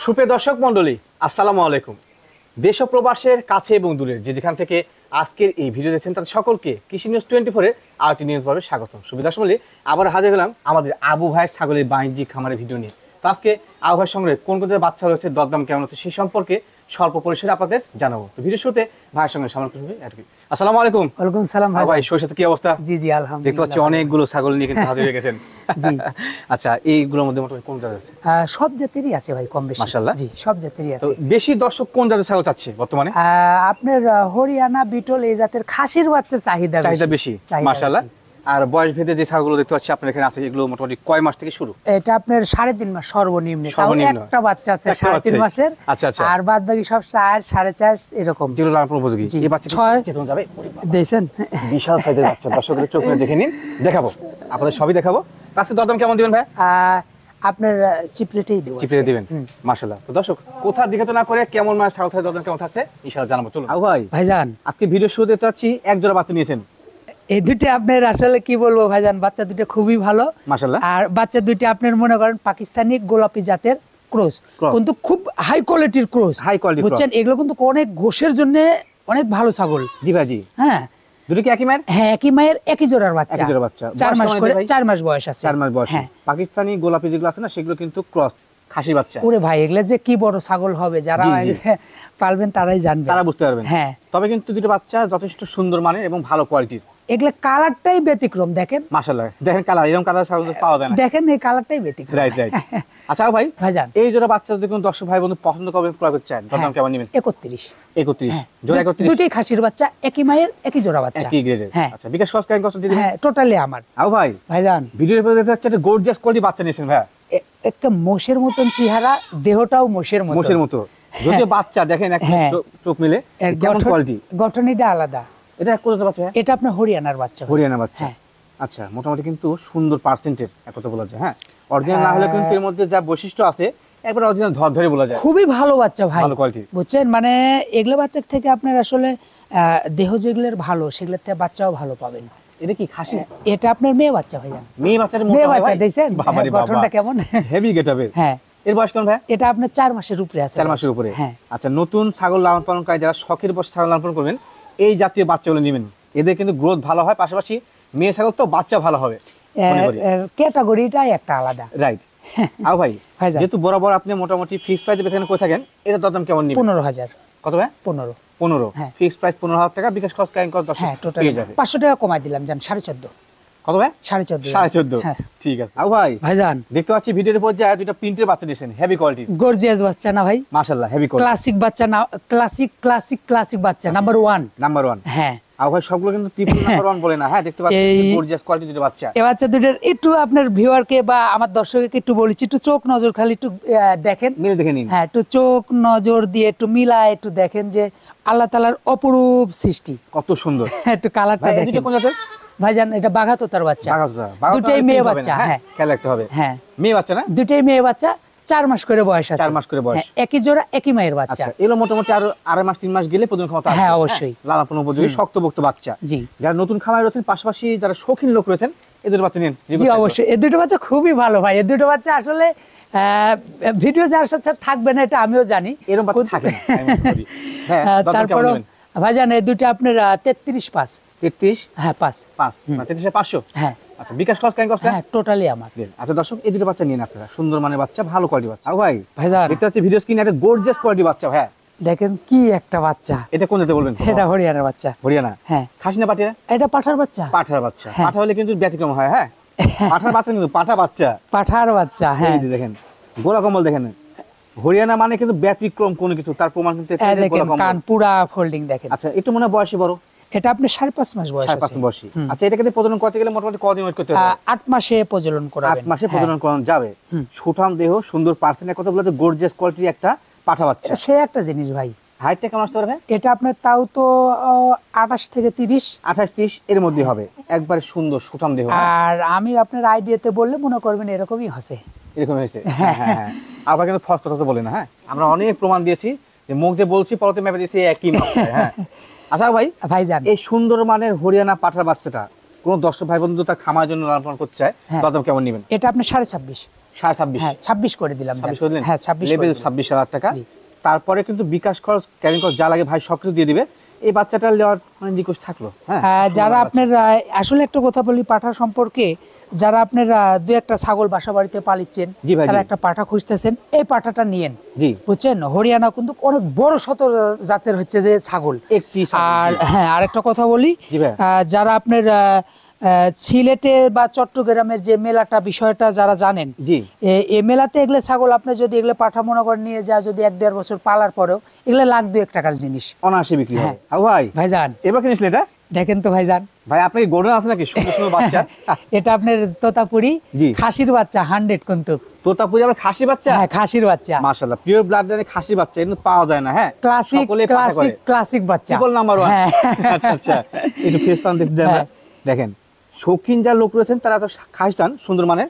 সুপ্রিয় দর্শক মণ্ডলী, আসসালামু আলাইকুম। দেশ ও প্রবাসের কাছে এবং দূরের যেখান থেকে আজকের এই ভিডিও দেখছেন তাদের সকলকে কৃষি নিউজ 24-এর আরেকটি নিউজ পর্বে স্বাগত। সুপ্রিয় দর্শক মণ্ডলী, আবার হাজির হলাম আমাদের আবু ভাইয়ের ছাগলের বাণিজ্যিক খামারের ভিডিও নিয়ে। তো আজকে আবু ভাইয়ের সঙ্গে কোন কোন বাচ্চা রয়েছে, দরদাম কেমন হচ্ছে সেই সম্পর্কে স্বল্প পরিসরে আপনাদের জানাবো। তো ভিডিও শুরুতে ভাইয়ের সঙ্গে সামনে আর কি। আসসালামু আলাইকুম। ওয়ালাইকুম সালাম ভাই, শরীরের কি অবস্থা? জি জি আলহামদুলিল্লাহ। দেখতে পাচ্ছি অনেকগুলো ছাগল নিয়ে কিন্তু হাজির হয়ে গেছেন। জি। আচ্ছা, এইগুলোর মধ্যে মোটামুটি কোন জাতের আছে? সব জাতেরই আছে ভাই, কম বেশি। মাশাআল্লাহ। জি, সব জাতেরই আছে। তো বেশি দর্শক কোন জাতের ছাগল চাচ্ছে বর্তমানে? আপনার হরিয়ানা বিটল এই জাতের খাসির বাচ্চার চাহিদা বেশি। মাশাআল্লাহ। আর বয়স ভেদে যে ছাগলগুলো দেখতে পাচ্ছি আপনার এখানে আছে, এগুলো মোটামুটি কয় মাস থেকে শুরু? এটা আপনার 3.5 মাস সর্বনিম্ন। তাও একটা বাচ্চা আছে 3.5 মাসের। আচ্ছা আচ্ছা। আর বাদ বাকি সব 4, 4.5 এরকম। যেগুলো লালন উপযোগী। এই বাচ্চাটা চেতন যাবে। দেখছেন বিশাল সাইজের বাচ্চা, দর্শকদের চোখে দেখে নিন, দেখাবো আপনাদের সবই দেখাবো। আজকে দরদাম কেমন দিবেন ভাই? আপনার চিপলেটেই দেব। চিপলেটে দিবেন। মাশাআল্লাহ। তো দর্শক কোথা দিকে তো না করে কেমন মাছ ছাগল থাকে, দরদাম কেমন থাকছে ইনশাআল্লাহ জানাবো। চলুন আবু ভাই। ভাইজান, আজকে ভিডিও শুরু দেখতে পাচ্ছি এক জোড়া বাচ্চা নিয়েছেন। এই দুটো আপনার আসলে কি বলবো ভাইজান, বাচ্চা দুটো খুবই ভালো মাশাআল্লাহ। আর বাচ্চা দুটো আপনার মনে করেন পাকিস্তানি গোলাপি জাতের ক্রস, কিন্তু খুব হাই কোয়ালিটির ক্রস। হাই কোয়ালিটি বুঝছেন, এগুলো কিন্তু অনেক গোশের জন্য অনেক ভালো ছাগল। জি ভাই জি। হ্যাঁ, দুটো কি একই মায়ের? হ্যাঁ, একই মায়ের একই জোড়ার বাচ্চা। একই জোড়ার বাচ্চা। 4 মাস করে, 4 মাস বয়স আছে। 4 মাস বয়স। হ্যাঁ। পাকিস্তানি গোলাপি যেগুলো আছে না, সেগুলো কিন্তু ক্রস খাসি বাচ্চা। ওরে ভাই, এগুলা যে কি বড় ছাগল হবে, যারা পালবেন তারাই জানবে, তারা বুঝতে পারবেন। হ্যাঁ। তবে কিন্তু দুটো বাচ্চা যথেষ্ট সুন্দর মানের এবং ভালো কোয়ালিটির। এগুলা কালারটাই ব্যতিক্রম। দেখেন মাশাআল্লাহ, দেখেন কালার, এরকম কালার সাধারণত পাওয়া যায় না। দেখেন এই কালারটাই ব্যতিক্রম। Right right. আচ্ছা ভাই, ভাইজান এই জোড়া বাচ্চা যদি কোনো দর্শক ভাই বন্ধু পছন্দ করবেন, ক্রয় করতে চান, দাম কেমন নেবেন? 31। 31 জোড়া 31। দুটোই খাসির বাচ্চা, একই মায়ের একই জোড়া বাচ্চা, একই গ্রেডের। আচ্ছা, বিকাশ খরচ কেমন কত দিবেন? হ্যাঁ, টোটালি আমার। আও ভাই, ভাইজান ভিডিওর উপরে দেখতে পাচ্ছেন একটা গর্জিয়াস কোয়ালিটি বাচ্চা নিয়েছেন ভাই। একটা মোষের মতন চেহারা, দেহটাও মোষের মতো। মোষের মতো যদি বাচ্চা দেখেন, একটা চোখ মিলে কেমন কোয়ালিটি, গঠনটা আলাদা। এটা কোন জাতের বাচ্চা? এটা আপনার হরিয়ানার বাচ্চা। হরিয়ানা বাচ্চা। আচ্ছা, মোটামুটি কিন্তু সুন্দর পার্সেন্টের এক কথা বলা যায়। হ্যাঁ, অরিজিনাল না হলে কিন্তু এর মধ্যে যা বৈশিষ্ট্য আছে একবার অরিজিনাল ধর ধরে বলা যায়। খুবই ভালো বাচ্চা ভাই, ভালো কোয়ালিটি। বুঝছেন, মানে এগুলো বাচ্চা থেকে আপনার আসলে দেহ যেগুলোর ভালো, সেগুলোর থেকে বাচ্চাও ভালো পাবেন। এটা কি খাসি? এটা আপনার মেয়ে বাচ্চা ভাইজান। মেয়ে বাচ্চার মেয়ে বাচ্চা দেখছেন গঠনটা কেমন, হেভি গেটআপে। হ্যাঁ। এর বয়স কেমন ভাই? এটা আপনার 4 মাসের উপরে আছে। 4 মাসের উপরে। হ্যাঁ। আচ্ছা, নতুন ছাগল লালন পালনকারী যারা শখের বসে ছাগল লালন পালন করবেন, এই জাতীয় বাচ্চাগুলো নেবেন। এদের কিন্তু গ্রোথ ভালো হয়, পাশাপাশি মেয়ে ছাগল তো বাচ্চা ভালো হবে। ক্যাটাগরিটাই একটা আলাদা। রাইট। আও ভাই, যেহেতু বরাবর আপনি মোটামুটি ফিক্সড প্রাইসে বেচেন কই থাকেন, এটা দরদাম কেমন নিবেন? 15,000। কত ভাই? 15। ফিক্সড প্রাইস 15,000 টাকা, বিকাশ খরচ কেন কত? হ্যাঁ, টোটাল 500 টাকা কমাই দিলাম জান, 14.5। কত ভাই? 14.5। হ্যাঁ, ঠিক আছে। আও ভাই, ভাইজান দেখতে পাচ্ছি ভিডিওর উপর যায় দুটো প্রিন্টের বাচ্চা দিয়েছেন, হেভি কোয়ালিটি, গর্জিয়াস বাচ্চা না ভাই? মাশাআল্লাহ, হেভি কোয়ালিটি, ক্লাসিক বাচ্চা না, ক্লাসিক বাচ্চা নাম্বার 1। হ্যাঁ। আও ভাই, সবগুলো কিন্তু ট্রিপল নাম্বার 1 বলে না। হ্যাঁ, দেখতে পাচ্ছি গর্জিয়াস কোয়ালিটি দুটো বাচ্চা। এই বাচ্চা দুটোর একটু আপনার ভিউয়ারকে বা আমার দর্শককে একটু বলেছি, একটু চোখ নজর খালি একটু দেখেন, মিলে দেখে নিন। হ্যাঁ, একটু চোখ নজর দিয়ে একটু মিলায় একটু দেখেন যে আল্লাহ তাআলার অপরূপ সৃষ্টি, কত সুন্দর। একটু কালারটা দেখেন। এটা কোন জাতের ভাইজান? এটা বাঘাতোতার বাচ্চা। দুটোই মেয়ে বাচ্চা। হ্যাঁ, খেয়াল রাখতে হবে। হ্যাঁ, মেয়ে বাচ্চা না? দুটোই মেয়ে বাচ্চা, 4 মাস করে বয়স আছে। 4 মাস করে বয়স। একই জোড়া, একই মায়ের বাচ্চা। এলো মোটামুটি আরো 2.5 মাস 3 মাস গেলে প্রজনন ক্ষমতা আসবে। হ্যাঁ, অবশ্যই। লালন পালন উপযোগী শক্তপোক্ত বাচ্চা। জি। যারা নতুন খামার রয়েছেন, পাশাপাশি যারা শৌখিন লোক রয়েছেন, এদের বাচ্চা নিন। জি অবশ্যই, এই দুটো বাচ্চা খুবই ভালো ভাই। এই দুটো বাচ্চা আসলে ভিডিও যার সাথে থাকবে না এটা আমিও জানি, এরকম বাচ্চা থাকে না। হ্যাঁ, তারপর ভাইজান এই দুটো আপনার 33.5। 33? হ্যাঁ, 5 500। হ্যাঁ। আচ্ছা, বিকাশ খরচ কেন কষ্ট? হ্যাঁ, টোটালি আমার। আচ্ছা দর্শক, এই দুটো বাচ্চা নিন আপনারা, সুন্দর মানের বাচ্চা, ভালো কোয়ালিটি বাচ্চা। আও ভাই, ভাইজান দেখতে পাচ্ছি ভিডিও স্ক্রিনে একটা গর্জিয়াস কোয়ালিটি বাচ্চা। হ্যাঁ, দেখেন কি একটা বাচ্চা। এটা কোন জাতের বলবেন? এটা হরিয়ানার বাচ্চা। হরিয়ানা? হ্যাঁ। খাসি না পাঠিয়া? এটা পাঠার বাচ্চা। পাঠার বাচ্চা। পাঠা হলে কিন্তু ব্যতিক্রম হয়। হ্যাঁ, পাঠার বাচ্চা কিন্তু পাঠা বাচ্চা, পাঠার বাচ্চা। হ্যাঁ, দেখেন গোলা কম্বল দেখেন। হরিয়ানা মানে কিন্তু ব্যতিক্রম কোনো কিছু, তার প্রমাণ কিন্তু দেখেন, কান পুরা ফোল্ডিং দেখেন। আচ্ছা, একটু মনে হয় বয়সী বড়? এটা আপনি 5.5 মাস বয়স আছে। 5.5 বয়সী। আচ্ছা, এটাকে প্রজনন করতে গেলে মোটামুটি কতদিন ওয়েট করতে হবে? 8 মাসে প্রজনন করাবেন। 8 মাসে প্রজনন করানো যাবে। সুঠাম দেহ, সুন্দর পার্সেন্টের কথা বলতে গর্জিয়াস কোয়ালিটির একটা পাঠা বাচ্চা। সে একটা জিনিস ভাই। হাইটটা কেমন আসতে পারবে? এটা আপনার তাও তো 28 থেকে 30, 28-30 এর মধ্যে হবে। একবারে সুন্দর সুঠাম দেহ। আর আমি আপনার আইডিয়াতে বললে মনে করবেন এরকমই হচ্ছে। এরকম হয়েছে। হ্যাঁ হ্যাঁ, আবার কিন্তু ফস কথা তো বলে না। হ্যাঁ, আমরা অনেক প্রমাণ দিয়েছি যে মুখ দিয়ে বলছি, পরতে মেপে দিয়েছি একই মাত্রায়। হ্যাঁ। আচ্ছা ভাই, ভাইজান এই সুন্দর মানের হরিয়ানা পাঠার বাচ্চাটা কোন দর্শক ভাই বন্ধু তার খামার জন্য লালন পালন করতে চায়, দাম কেমন নেবেন? এটা আপনি 26.5। 26.5 হ্যাঁ 26 করে দিলাম জান। 26 করে দিলেন? হ্যাঁ 26 লেভেল করে দিলাম। 26,000 টাকা। জি। তারপরে কিন্তু বিকাশ খরচ, ক্যারিং খরচ যা লাগে ভাই সবকিছু দিয়ে দিবে। এই বাচ্চাটা নেওয়ার মানে রিকোয়েস্ট থাকলো। হ্যাঁ, যারা সুন্দর আপনার আসলে একটা কথা বলি পাঠা সম্পর্কে, যারা আপনার দুই একটা ছাগল বাসা বাড়িতে পালিচ্ছেন, জি ভাই, তারা জি। একটা পাঠা খুঁজতেছেন, এই পাঠাটা নিয়েন। জি। বুঝছেন, হরিয়ানা কিন্তু অনেক বড় শত জাতের হচ্ছে যে ছাগল। একটি ছাগল, আর জি। হ্যাঁ আরেকটা কথা বলি, জি ভাই। যারা আপনার সিলেটে বা চট্টগ্রামের যে মেলাটা বিষয়টা যারা জানেন, জি। এই মেলাতে এগুলো ছাগল আপনি যদি এগুলো পাঠা মনে করে নিয়ে যায়, যদি 1-1.5 বছর পালার পরেও এগুলো লাখ 2-1 টাকার জিনিস। অনায়াসে বিক্রি হবে। হ্যাঁ। ভাই ভাইজান এবার কিনেছিলেন এটা? দেখেন তো ভাইজান, ভাই আপনার গোডাউন আছে নাকি সুন্দর সুন্দর বাচ্চা? এটা আপনার তোতাপুরি জি। খাসির বাচ্চা 100 কিন্তু। তোতাপুরি আবার খাসি বাচ্চা? হ্যাঁ খাসির বাচ্চা, মাশাআল্লাহ, পিওর ব্লাড জানি খাসি বাচ্চা কিন্তু পাওয়া যায় না। হ্যাঁ, ক্লাসিক সকলে পাঠা করে। ক্লাসিক বাচ্চা, ট্রিপল নাম্বার 1। হ্যাঁ। আচ্ছা আচ্ছা, একটু ফেস টান দেখতে দেন। হ্যাঁ। দেখেন, শৌখিন যা লোক রয়েছেন তারা তো খাসি চান সুন্দর মানের,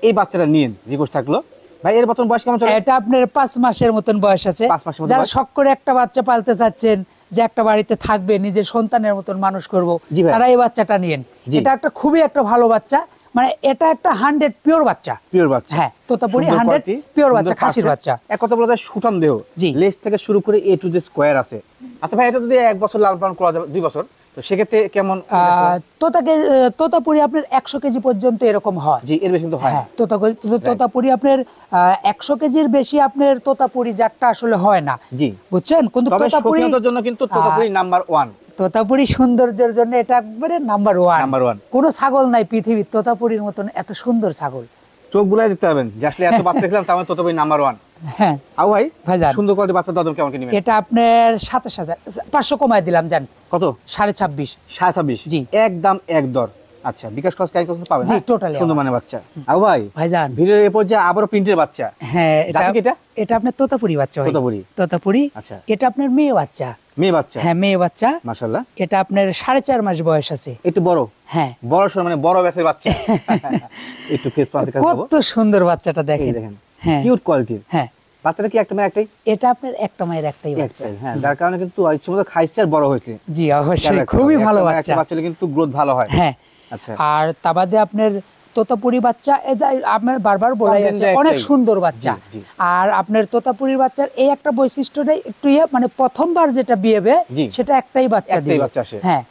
এই বাচ্চাটা নিয়েন, রিকোয়েস্ট থাকলো। ভাই এর বর্তমান বয়স কেমন চলে? এটা আপনার 5 মাসের মতন বয়স আছে। 5 মাসের মতন যারা বয়স? শখ করে একটা বাচ্চা পালতে চাচ্ছেন, যে একটা বাড়িতে থাকবে, নিজের সন্তানের মতন মানুষ করব, জি ভাই। তারা এই বাচ্চাটা নিয়েন। জি। এটা একটা খুবই একটা ভালো বাচ্চা, মানে এটা একটা 100 পিওর বাচ্চা। পিওর বাচ্চা। হ্যাঁ, তোতাপুরি সুন্দর 100 quality, পিওর সুন্দর বাচ্চা, খাসির perfect। বাচ্চা। এক কথা বলা যায় সুঠাম দেহ, জি। লেজ থেকে শুরু করে এ টু জেড স্কয়ার আছে। আচ্ছা ভাই, এটা যদি 1 বছর লালন পালন করা যাবে, 2 বছর, তো সেক্ষেত্রে কেমন? তোতাপুরি আপনার 100 কেজি পর্যন্ত এরকম হয়। জি, এর বেশি কিন্তু হয় না। হ্যাঁ, তোতাপুরি আপনার 100 কেজির বেশি আপনার তোতাপুরি জাতটা আসলে হয় না। জি। বুঝছেন, কিন্তু তবে তোতাপুরি শৌখিনতার জন্য কিন্তু তোতাপুরি নাম্বার 1। তোতাপুরি সৌন্দর্যের জন্য এটা একবারে নাম্বার 1। নাম্বার 1। কোনো ছাগল নাই পৃথিবীর তোতাপুরির মতন এত সুন্দর ছাগল। চোখ বুলাই দিতে হবেন যে আসলে এত বাচ্চা দেখলাম, তার মানে তোতাপুরি নাম্বার 1। হ্যাঁ ভাই ভাইজান, সুন্দর কোয়ালিটি বাচ্চা দাদম কেমন কি নেবেন? এটা আপনার 27,500 কমায় দিলাম জান। কত? 26.5। 26.5। জি। একদম এক দর। আচ্ছা, বিকাশ খরচ ক্যারি করতে পাবেন? জি, হ্যাঁ? totally সুন্দর আমার। মানে বাচ্চা। ভাই ভাইজান, ভিডিওর এরপর যে আবারও প্রিন্টের বাচ্চা। হ্যাঁ জাতি কি এটা? এটা আপনার তোতাপুরি বাচ্চা ভাই। তোতাপুরি। তোতাপুরি। আচ্ছা। এটা আপনার মেয়ে বাচ্চা। মেয়ে বাচ্চা? হ্যাঁ মেয়ে বাচ্চা। মাশাআল্লাহ। এটা আপনার 4.5 মাস বয়স আছে। একটু বড়? হ্যাঁ। বড় সর মানে বড় ব্যাসের বাচ্চা। একটু ফেস পাশে কাছে যাবো। কত সুন্দর বাচ্চাটা এই দেখেন। দেখেন, হ্যাঁ কিউট কোয়ালিটির। হ্যাঁ, বাচ্চাটা কি একটা মেয়ে একটাই? এটা আপনার একটা মায়ের একটাই বাচ্চা। একটাই, হ্যাঁ, যার কারণে কিন্তু ইচ্ছেমতো খাইছে বড় হয়েছে। জি অবশ্যই, খেয়াল রাখতে খুবই হবে। ভালো একটা মেয়ে বাচ্চা। একটা বাচ্চা হলে কিন্তু গ্রোথ ভালো হয়। হ্যাঁ। আচ্ছা। আর তা বাদে আপনার তোতাপুরি বাচ্চা, এটা আপনার বারবার বলাই আছে, Content অনেক একটাই। সুন্দর বাচ্চা। জি, জি। আর আপনার তোতাপুরির বাচ্চার এই একটা বৈশিষ্ট্যটাই একটু মানে প্রথমবার যেটা বিয়েবে জি। সেটা একটাই বাচ্চা একটাই দিবে। বাচ্চা আসে। হ্যাঁ,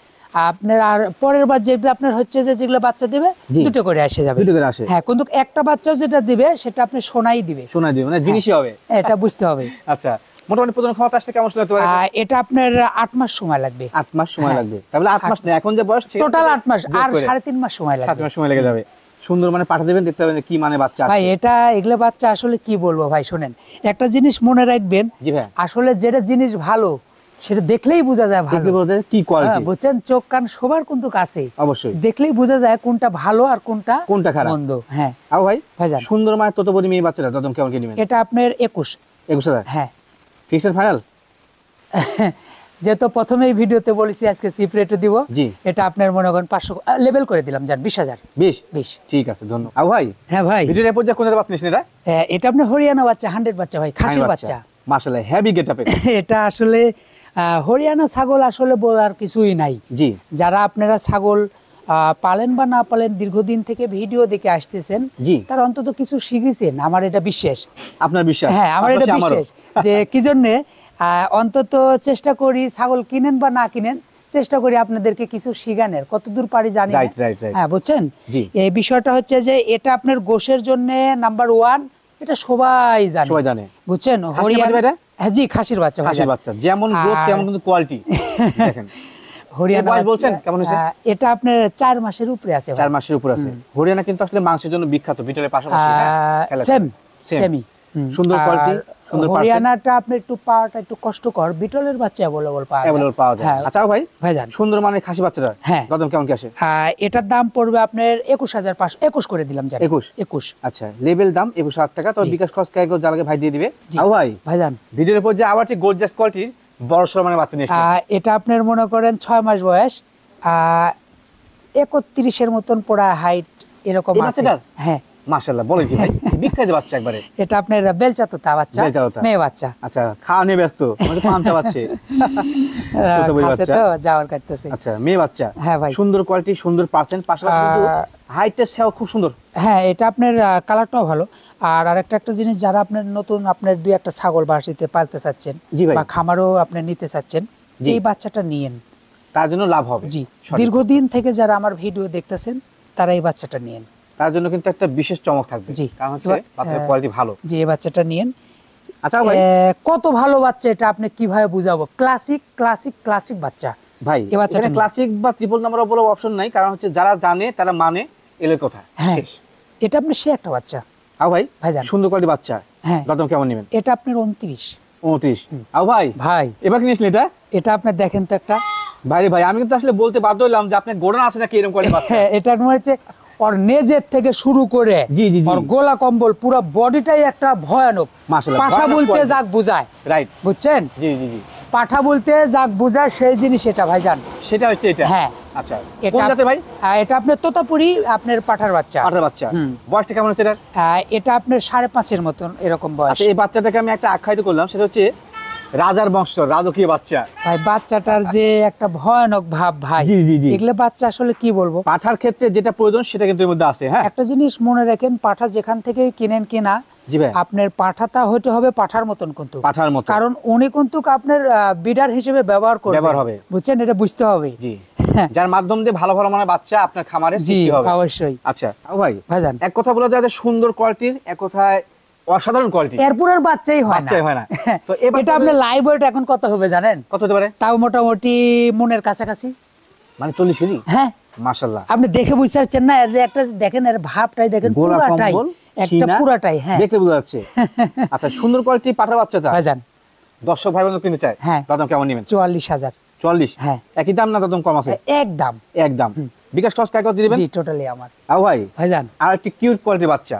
আপনার আর পরের বার যেগুলো আপনার হচ্ছে যে যেগুলো বাচ্চা দিবে জি। দুটো করে এসে যাবে। দুটো করে আসে। হ্যাঁ, কিন্তু একটা বাচ্চা যেটা দিবে সেটা আপনি সোনাই দিবে। শোনা দিবে মানে জিনিসই হবে। এটা বুঝতে হবে। আচ্ছা, মোটামুটি প্রজনন ক্ষমতা আসতে কেমন সময় লাগতে পারে? এটা আপনার 8 মাস সময় লাগবে। 8 মাস সময় হ্যাঁ। লাগবে। তাহলে 8 মাস না, এখন যে বয়স টোটাল 8 মাস, আর 3.5 মাস সময় 7 লাগবে। মাস সময় লেগে যাবে। সুন্দর মানে পাঠা দেবেন, দেখতে হবে যে কি মানে বাচ্চা ভাই আছে। এটা এগুলো বাচ্চা আসলে কি বলবো ভাই, শোনেন একটা জিনিস মনে রাখবেন, জি ভাই। আসলে যেটা জিনিস ভালো সেটা দেখলেই বোঝা যায় ভালো। দেখতে বলতে কি কোয়ালিটি? হ্যাঁ, বুঝছেন, চোখ কান সবার কিন্তু কাছে, অবশ্যই। দেখলেই বোঝা যায় কোনটা ভালো আর কোনটা খারাপ। মন্দ। হ্যাঁ ভাই ভাইজান, সুন্দর মানে তোতাপুরি মেয়ে বাচ্চাটা দাদম কেমন কি নেবেন? এটা আপনার 21। 21,000? হ্যাঁ। Fixed final? যেহেতু প্রথমেই ভিডিওতে বলেছি আজকে চিপ রেটে দিব, জি। এটা আপনার মনে করেন 500 লেভেল করে দিলাম জান 20,000। 20? ঠিক আছে, ধন্যবাদ। ভাই হ্যাঁ ভাই, ভিডিওর এরপর যে কোন বাচ্চা নিছেন এটা? এটা আপনার হরিয়ানা বাচ্চা, 100 বাচ্চা ভাই, খাসির বাচ্চা। মাশাআল্লাহ, হেভি গেটআপে। এটা আসলে হরিয়ানা ছাগল আসলে বলার কিছুই নাই। জি। যারা আপনারা ছাগল পালেন বা না পালেন, দীর্ঘদিন থেকে ভিডিও দেখে আসতেছেন, জি। তার অন্তত কিছু শিখেছেন, আমার এটা বিশ্বাস। আপনার বিশ্বাস? হ্যাঁ, আমার এটা পাশাপাশি আমারও। বিশ্বাস যে কি জন্যে অন্তত চেষ্টা করি, ছাগল কিনেন বা না কিনেন, চেষ্টা করি আপনাদেরকে কিছু শিখানোর, কতদূর পারি জানি না। Right, right, right. হ্যাঁ, বুঝছেন, জি। এই বিষয়টা হচ্ছে যে এটা আপনার গোশের জন্য নাম্বার 1, এটা সবাই জানে। সবাই জানে। বুঝছেন, খাসির হরিয়ানা, বাচ্চা এটা? হ্যাঁ জি, খাসির বাচ্চা। খাসির বাচ্চা যেমন গ্রোথ তেমন কিন্তু কোয়ালিটি। দেখেন, হরিয়ানা বয়স বাচ্চা, বলছেন কেমন হয়েছে? এটা আপনার 4 মাসের উপরে আছে। 4 মাসের উপর আছে। হরিয়ানা কিন্তু আসলে মাংসের জন্য বিখ্যাত, বিটলের পাশাপাশি। সেমি সুন্দর কোয়ালিটি, সুন্দর পার্সেন্ট। হরিয়ানাটা আপনি একটু পাওয়াটা একটু কষ্টকর, বিটলের বাচ্চা অ্যাভেলেবল পাওয়া যায়। হ্যাঁ। আচ্ছা ভাই, ভাইজান, সুন্দর মানে খাসি বাচ্চাটা হ্যাঁ। দাদম কেমন কি আসে? এটার দাম পড়বে আপনার 21,500, 21 করে দিলাম জান। 21। আচ্ছা, লেভেল দাম 21,000 টাকা। তো জি। বিকাশ খরচ কে যা লাগে ভাই দিয়ে দিবে। জি। ভাই ভাইজান, ভিডিওর উপর যে আবার ঠিক গর্জিয়াস কোয়ালিটির বড় সর মানে বাচ্চা নিয়ে এসেছেন। এটা আপনার মনে করেন 6 মাস বয়স, 31-এর মতন পড়া হাইট এরকম এই আছে। বাচ্চাটার? হ্যাঁ মাশাআল্লাহ, বলেন কি ভাই, বিগ সাইজের বাচ্চা একবারে। এটা আপনার বেলচা তোতা বাচ্চা, বেলচা তোতা। মেয়ে বাচ্চা। আচ্ছা, খাওয়া নিয়ে ব্যস্ত মানে পাঞ্চা বাচ্চা। তোতা বই খাসে বাচ্চা। তো যাওয়ার করতেছে। আচ্ছা, মেয়ে বাচ্চা। হ্যাঁ ভাই। সুন্দর কোয়ালিটি, সুন্দর পার্সেন্ট, পাশাপাশি কিন্তু হাইটের সেও খুব সুন্দর। হ্যাঁ, এটা আপনার কালারটাও ভালো। আর একটা জিনিস, যারা আপনার নতুন আপনার দুই একটা ছাগল বাড়িতে পালতে চাচ্ছেন জি ভাই। বা খামারও আপনি নিতে চাচ্ছেন, জি। এই বাচ্চাটা নিয়েন। তার জন্য লাভ হবে। জি, সঠিক। দীর্ঘদিন থেকে যারা আমার ভিডিও দেখতেছেন তারা এই বাচ্চাটা নিয়েন। তার জন্য কিন্তু একটা বিশেষ চমক থাকবে। জি। কারণ হচ্ছে বাচ্চার কোয়ালিটি ভালো। জি, এই বাচ্চাটা নিয়েন। আচ্ছা ভাই, কত ভালো বাচ্চা, এটা আপনি কিভাবে বুঝাবো? ক্লাসিক ক্লাসিক ক্লাসিক বাচ্চা ভাই এই বাচ্চাটা এখানে নিন। ক্লাসিক বা ট্রিপল নাম্বার বলে অপশন নাই, কারণ হচ্ছে যারা জানে তারা মানে এলের কথা। হ্যাঁ, শেষ। এটা আপনি সে একটা বাচ্চা। আও ভাই, ভাইজান। সুন্দর কোয়ালিটি বাচ্চা। হ্যাঁ, দাম কেমন নেবেন? এটা আপনার 29। 29। আও ভাই, ভাই এবার কি নিয়েছিলেন এটা? এটা আপনি দেখেন তো একটা। ভাই রে ভাই, আমি কিন্তু আসলে বলতে বাধ্য হলাম যে আপনার গোডাউন আছে নাকি এরকম কোয়ালিটি বাচ্চা। হ্যাঁ, এটা মনে হচ্ছে ওর নেজের থেকে শুরু করে জি, জি, জি। ওর গোলা কম্বল পুরো বডিটাই একটা ভয়ানক। মাশাআল্লাহ, পাঠা ভয়ানক বলতে quality। যাক বুঝায়, রাইট। বুঝছেন? জি জি জি, পাঠা বলতে যাক বুঝায় সেই জিনিস এটা ভাইজান। সেটা হচ্ছে এটা। হ্যাঁ। আচ্ছা, এটা কোন জাতের ভাই? এটা আপনার তোতাপুরি, আপনার পাঠার বাচ্চা। পাঠার বাচ্চা। হুম। বয়সটা কেমন হচ্ছে এটার? এটা আপনার 5.5-এর মতন এরকম বয়স। আচ্ছা, এই বাচ্চাটাকে আমি একটা আখ্যায়িত করলাম, সেটা হচ্ছে রাজার বংশধর, রাজকীয় বাচ্চা। ভাই বাচ্চাটার যে একটা ভয়ানক ভাব ভাই, জি, জি, জি। এগুলো বাচ্চা আসলে কি বলবো। পাঠার ক্ষেত্রে যেটা প্রয়োজন সেটা কিন্তু এর মধ্যে আছে। হ্যাঁ একটা জিনিস মনে রাখেন, পাঠা যেখান থেকে কিনেন কিনা, জি ভাই, আপনার পাঠাটা হতে হবে পাঠার মতন কিন্তু। পাঠার মতো। কারণ উনি কিন্তু আপনার বিডার হিসেবে ব্যবহার করবে, ব্যবহার হবে। বুঝছেন? এটা বুঝতে হবে। জি, যার মাধ্যম দিয়ে ভালো ভালো মানে বাচ্চা আপনার খামারে জি, সৃষ্টি হবে। অবশ্যই। আচ্ছা আও ভাই, ভাইজান, এক কথা বলা যায় যে সুন্দর কোয়ালিটির, এক কথায় অসাধারণ কোয়ালিটি। এরপর আর বাচ্চাই হয় না। বাচ্চাই হয় না। তো এই এটা বাচ্চাগুলো- আপনার লাইভ ওয়েট এখন কত হবে জানেন? কত হতে পারে? তাও মোটামুটি মনের কাছাকাছি। মানে 40 কেজি। হ্যাঁ, মাশাআল্লাহ। আপনি দেখে বুঝতে পারছেন না? এর যে একটা দেখেন, এর ভাবটাই দেখেন, গোলা পুরাটাই কম্বল, একটা সিনা, পুরাটাই। হ্যাঁ দেখতে বোঝা যাচ্ছে। আচ্ছা, সুন্দর কোয়ালিটি পাঠার বাচ্চাটা ভাইজান, দর্শক ভাই বন্ধু কিনতে চায়, হ্যাঁ। দাম কেমন নেবেন? 44,000। 40। হ্যাঁ। একই দাম না দাম কম আছে? একদম। একদম। বিকাশ খরচ কাকে দিবেন? জি, টোটালি আমার। আও ভাই, ভাইজান, আর একটি কিউট কোয়ালিটির বাচ্চা,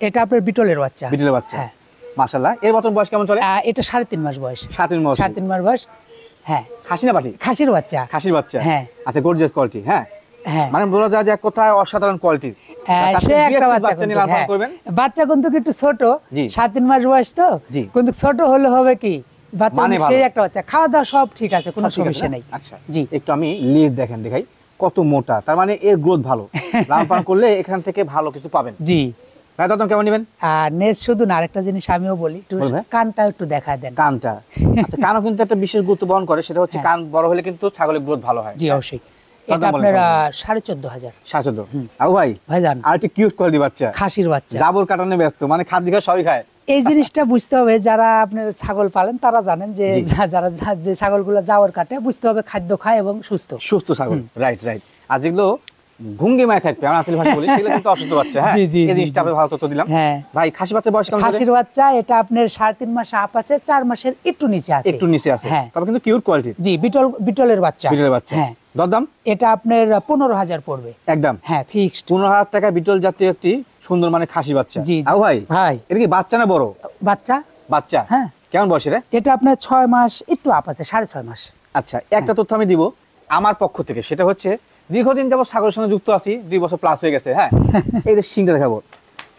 এটা আপনার বিটলের বাচ্চা। বিটলের বাচ্চা। হ্যাঁ। মাশাআল্লাহ, এর বর্তমান বয়স কেমন চলে? এটা 3.5 মাস বয়স। 7 মাস। 3.5 মাস বয়স। হ্যাঁ, খাসি না পাটি? খাসির বাচ্চা। খাসির বাচ্চা। হ্যাঁ। আচ্ছা, গর্জিয়াস কোয়ালিটি। হ্যাঁ, হ্যাঁ, মানে বলা যায় যে এক কথায় অসাধারণ কোয়ালিটির। সে একটা বাচ্চা নিয়ে কিন্তু। লালন হ্যাঁ, করবেন। বাচ্চা কিন্তু একটু ছোট, জি। 7-3 মাস বয়স তো, জি। কিন্তু ছোট হলে হবে কি, বাচ্চা মানে সেই ভালো। একটা বাচ্চা, খাওয়া দাওয়া সব ঠিক আছে, কোনো সব ঠিক আছে সমস্যা না? নেই। আচ্ছা, জি। একটু আমি লেজ দেখেন, দেখাই কত মোটা, তার মানে এর গ্রোথ ভালো। লালন পালন করলে এখান থেকে ভালো কিছু পাবেন। জি। ভাই দাম কেমন নেবেন? আর নেজ শুধু না, আরেকটা জিনিস আমিও বলি, একটু বলবে? কানটা একটু দেখা দেন। কানটা। আচ্ছা, কানও কিন্তু একটা বিশেষ গুরুত্ব বহন করে, সেটা হচ্ছে হ্যাঁ। কান বড় হলে কিন্তু ছাগলের গ্রোথ ভালো হয়। জি, অবশ্যই। কত এটা বলেন আপনার কেমন? 14,500। 7.5। আও ভাই, ভাইজান, আর একটি কিউট কোয়ালিটি বাচ্চা, খাসির বাচ্চা। জাবর কাটানো ব্যস্ত, মানে খাদ্য খায় সবই খায়। এই জিনিসটা বুঝতে হবে, যারা আপনার ছাগল পালেন তারা জানেন যে জি। যারা যে ছাগলগুলো জাবর কাটে, বুঝতে হবে খাদ্য খায় এবং সুস্থ। সুস্থ ছাগল। Right right. আর যেগুলো ঘুঙ্গি মায় থাকবে, আমরা আসলে ভাষা বলি, সেগুলো কিন্তু অসুস্থ বাচ্চা। হ্যাঁ, জি, জি, এই জি, জিনিসটা জি। আপনি ভালো তথ্য দিলাম। হ্যাঁ। ভাই, খাসি বাচ্চার বয়স কেমন? খাসির বাচ্চা এটা আপনার 3.5 মাস আপ আছে, 4 মাসের একটু নিচে আছে। একটু নিচে আছে, হ্যাঁ। তবে কিন্তু কিউট কোয়ালিটির। জি, বিটলের বাচ্চা। বিটলের বাচ্চা। হ্যাঁ। দরদাম এটা আপনার 15,000 পড়বে। একদম। হ্যাঁ, ফিক্সড। 15,000 টাকা বিটল জাতীয় একটি সুন্দর মানে খাসি বাচ্চা। জি, জি। আও ভাই, ভাই, এটা কি বাচ্চা না বড় বাচ্চা। বাচ্চা? হ্যাঁ। কেমন বয়স এটা? এটা আপনার 6 মাস একটু আপ আছে, 6.5 মাস। আচ্ছা, একটা তথ্য আমি দিব আমার পক্ষ থেকে, সেটা হচ্ছে দীর্ঘদিন যাবত ছাগলের সঙ্গে যুক্ত আছি, 2 বছর প্লাস হয়ে গেছে। হ্যাঁ, এই যে শিংটা দেখাবো,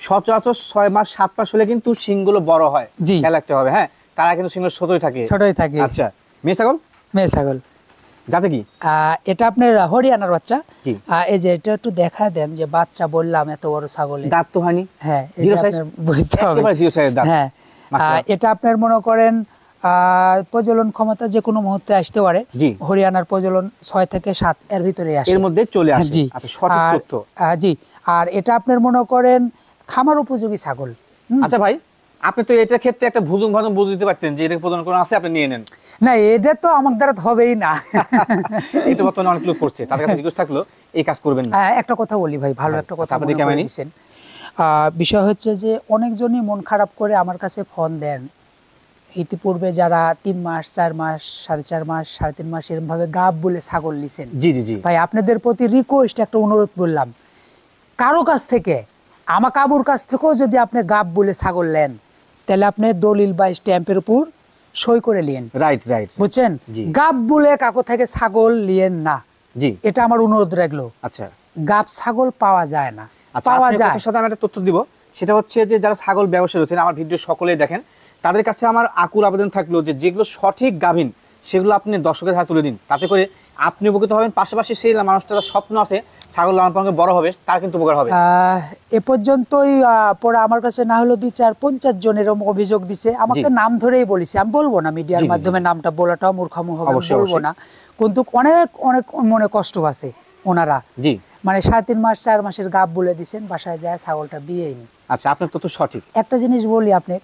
সচরাচর 6 মাস 7 মাস হলে কিন্তু শিংগুলো বড় হয়। জি। খেয়াল রাখতে হবে। হ্যাঁ, তারা কিন্তু শিংগুলো ছোটই থাকে। ছোটই থাকে। আচ্ছা, মেয়ে ছাগল মেয়ে ছাগল। যাতে কি? এটা আপনার হরিয়ানার বাচ্চা। জি। এই যে এটা একটু দেখা দেন, যে বাচ্চা বললাম এত বড় ছাগলে। দাঁত তো হয়নি। হ্যাঁ, জিরো এটা সাইজ, আপনার বুঝতে হবে। একেবারে জিরো সাইজের দাঁত। হ্যাঁ, মাশাআল্লাহ। এটা আপনার মনে করেন প্রজনন ক্ষমতা যে কোনো মুহূর্তে আসতে পারে। জি। হরিয়ানার প্রজনন 6 থেকে 7 এর ভিতরে আসে। এর মধ্যে চলে আসে। জি। আচ্ছা, সঠিক আর, তথ্য। জি। আর এটা আপনার মনে করেন খামার উপযোগী ছাগল। আচ্ছা ভাই, আপনি তো এটার ক্ষেত্রে একটা ভুজুং ভাজুং বুঝ দিতে পারতেন যে এটা প্রদান কোনো আছে, আপনি নিয়ে নেন। না, এটা তো আমার দ্বারা হবেই না। এটা বর্তমানে অনেক লোক করছে, তাদের কাছে জিজ্ঞেস থাকলো এই কাজ করবেন না। একটা কথা বলি ভাই, ভালো হ্যাঁ, একটা কথা আচ্ছা, আপনি মনে কেমন করে নি? দিয়েছেন। বিষয় হচ্ছে যে অনেকজনই মন খারাপ করে আমার কাছে ফোন দেন, ইতিপূর্বে যারা 3 মাস 4 মাস 4.5 মাস 3.5 মাস এরকম ভাবে গাব বলে ছাগল নিছেন। জি জি জি। ভাই, আপনাদের প্রতি রিকোয়েস্ট, একটা অনুরোধ বললাম, কারো কাছ থেকে, আমাকে আবুর কাছ থেকেও যদি আপনি গাব বলে ছাগল নেন, তাহলে আপনি দলিল বা স্ট্যাম্পের উপর সই করে নিন। Right right. বুঝছেন? জি। গাব বলে কাকো থেকে ছাগল নিয়েন না, জি। এটা আমার অনুরোধ রাখলো। আচ্ছা গাব ছাগল পাওয়া যায় না। আচ্ছা, পাওয়া আপনার যায়। কথার সাথে আমি একটা তথ্য দিব, সেটা হচ্ছে যে যারা ছাগল ব্যবসায়ী রয়েছেন, আমার ভিডিও সকলেই দেখেন, তাদের কাছে আমার আকুল আবেদন থাকলো যে যেগুলো সঠিক গাভীন সেগুলো আপনি দর্শকের হাতে তুলে দিন, তাতে করে আপনি উপকৃত হবেন, পাশাপাশি সেই মানুষটার স্বপ্ন আছে ছাগল লালন পালন করে বড় হবে তার কিন্তু উপকার হবে। এ পর্যন্তই পরে আমার কাছে না হলো 2-4-50 জন এরকম অভিযোগ দিছে, আমাকে নাম ধরেই বলেছে। আমি বলবো না মিডিয়ার জি, জি, মাধ্যমে নামটা বলাটাও মূর্খামো হবে, আমি অবশ্যই, বলবো অবশ্যই। না। কিন্তু অনেক অনেক মনে কষ্ট আছে ওনারা, জি মানে 3.5 মাস 4 মাসের গাব বলে দিছেন, বাসায় যায় ছাগলটা বিয়েই নি। আচ্ছা, আপনার তথ্য সঠিক। একটা জিনিস বলি আপনি,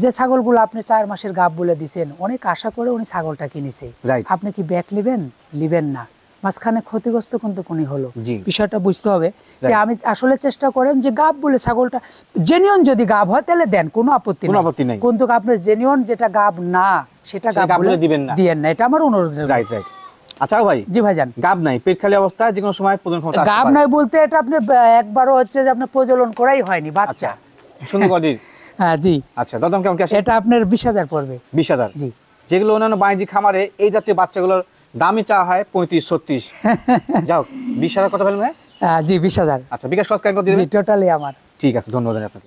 যে ছাগলগুলো আপনি 4 মাসের গাব বলে দিছেন, অনেক আশা করে উনি ছাগলটা কিনেছে, Right. আপনি কি ব্যাক লিবেন না, মাঝখানে ক্ষতিগ্রস্ত কিন্তু কোনি হলো, জি। বিষয়টা বুঝতে হবে। যে Right. আমি আসলে চেষ্টা করেন যে গাব বলে ছাগলটা জেনুইন যদি গাব হয় তাহলে দেন, কোনো আপত্তি কোনো আপত্তি নাই। কিন্তু আপনার জেনুইন যেটা গাব না সেটা সেটা গাব গাব বলে বলে দিবেন না। দিয়েন না, এটা আমার অনুরোধ। Right right. আচ্ছা ভাই, জি ভাইজান, গাব নাই, পেট খালি অবস্থায় যে কোনো সময় প্রজনন ক্ষমতা আসতে গাব পারে। নাই বলতে এটা আপনি একবারও হচ্ছে যে আপনার প্রজনন করাই হয়নি, আচ্ছা, বাচ্চা। সুন্দর বডির। হ্যাঁ জি, আচ্ছা, দাম কেমন কি আসে? এটা আপনার 20,000 পড়বে। 20,000। জি। যেগুলো অন্যান্য বাণিজ্যিক খামারে এই জাতীয় বাচ্চাগুলোর দামই চাওয়া হয় 35-36। যাও 20,000 কত ফেলবেন? জি 20,000। আচ্ছা, বিকাশ খরচ কেন করে জি দিবেন? টোটালি আমার। ঠিক আছে, ধন্যবাদ আপনাকে।